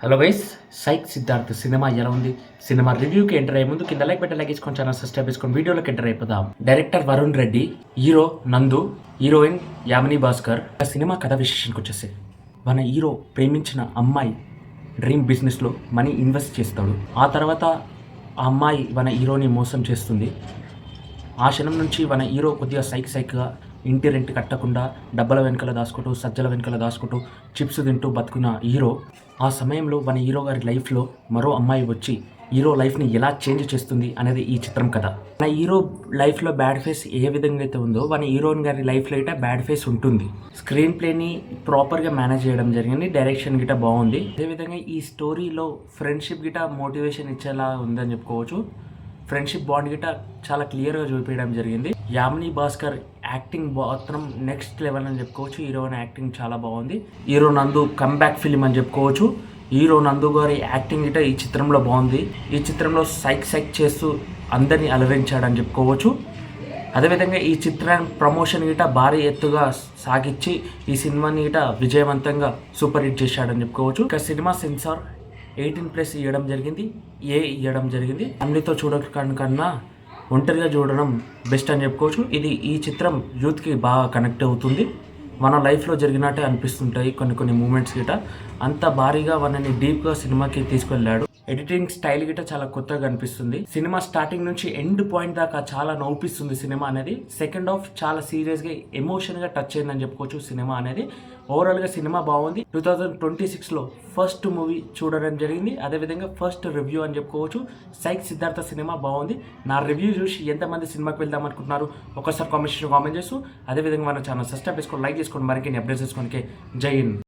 Hello guys, psych Siddharth cinema ఎలా ఉంది? Cinema రివ్యూకి enter అయ్యే ముందు కింద like button like channel subscribe చేసుకొని వీడియోలోకి ఎంటర్ అయిపోదాం. డైరెక్టర్ వరుణ్ రెడ్డి, హీరో నందు, హీరోయిన్ యామిని భాస్కర్. సినిమా కథ విశేషానికి వచ్చేసి మన హీరో ప్రేమించిన అమ్మాయి డ్రీమ్ బిజినెస్లో మనీ ఇన్వెస్ట్ చేస్తాడు. ఆ తర్వాత ఆ అమ్మాయి మన హీరోని మోసం చేస్తుంది. ఆ క్షణం నుంచి మన హీరో కొద్దిగా సైక్గా ఇంటి రెంట్ కట్టకుండా డబ్బల వెనకాల దాచుకుంటూ సజ్జల వెనకాల దాచుకుంటూ చిప్స్ తింటూ బతుకున్న హీరో, ఆ సమయంలో మన హీరో గారి లైఫ్లో మరో అమ్మాయి వచ్చి హీరో లైఫ్ని ఎలా చేంజ్ చేస్తుంది అనేది ఈ చిత్రం కథ. మన హీరో లైఫ్లో బ్యాడ్ ఫేస్ ఏ విధంగా అయితే ఉందో మన హీరోయిన్ గారి లైఫ్లో అయితే బ్యాడ్ ఫేస్ ఉంటుంది. స్క్రీన్ ప్లేని ప్రాపర్గా మేనేజ్ చేయడం జరిగింది. డైరెక్షన్ గిట బాగుంది. అదేవిధంగా ఈ స్టోరీలో ఫ్రెండ్షిప్ గిట మోటివేషన్ ఇచ్చేలా ఉందని చెప్పుకోవచ్చు. ఫ్రెండ్షిప్ బాండ్ గిట చాలా క్లియర్గా చూపించడం జరిగింది. యామిని భాస్కర్ యాక్టింగ్ మాత్రం నెక్స్ట్ లెవెల్ అని చెప్పుకోవచ్చు. హీరోయిన్ యాక్టింగ్ చాలా బాగుంది. హీరో నందు కమ్బ్యాక్ ఫిలిం అని చెప్పుకోవచ్చు. హీరో నందు గారి యాక్టింగ్ గిట ఈ చిత్రంలో బాగుంది. ఈ చిత్రంలో సైక్ చేస్తూ అందరినీ అలరించాడని చెప్పుకోవచ్చు. అదేవిధంగా ఈ చిత్రం ప్రమోషన్ గిట భారీ ఎత్తుగా సాగించి ఈ సినిమాని గిట విజయవంతంగా సూపర్ హిట్ చేశాడని చెప్పుకోవచ్చు. ఇక సినిమా సెన్సార్ 18+ ఇవ్వడం జరిగింది, ఇవ్వడం జరిగింది. ఫ్యామిలీతో చూడడం కన్నా ఒంటరిగా చూడడం బెస్ట్ అని చెప్పుకోవచ్చు. ఇది ఈ చిత్రం యూత్కి బాగా కనెక్ట్ అవుతుంది. మన లైఫ్లో జరిగినట్టే అనిపిస్తుంటాయి కొన్ని మూమెంట్స్ గిట. అంత భారీగా మనని డీప్గా సినిమాకి తీసుకెళ్ళాడు. ఎడిటింగ్ స్టైల్ గిట చాలా కొత్తగా అనిపిస్తుంది. సినిమా స్టార్టింగ్ నుంచి ఎండ్ పాయింట్ దాకా చాలా నవ్వుపిస్తుంది సినిమా అనేది. సెకండ్ హాఫ్ చాలా సీరియస్గా ఎమోషన్గా టచ్ అయిందని చెప్పుకోవచ్చు సినిమా అనేది. ఓవరాల్గా సినిమా బాగుంది. 2026లో ఫస్ట్ మూవీ చూడడం జరిగింది. అదేవిధంగా ఫస్ట్ రివ్యూ అని చెప్పుకోవచ్చు. సైక్ సిద్ధార్థ సినిమా బాగుంది. నా రివ్యూ చూసి ఎంతమంది సినిమాకి వెళ్దాం అనుకుంటున్నారు ఒకసారి కామెంట్ చేస్తూ అదేవిధంగా మన ఛానల్ సబ్స్క్రైబ్ చేసుకోండి, లైక్ చేసుకోండి, మరిన్ని అప్డేట్స్ చేసుకోండి. జై హింద్.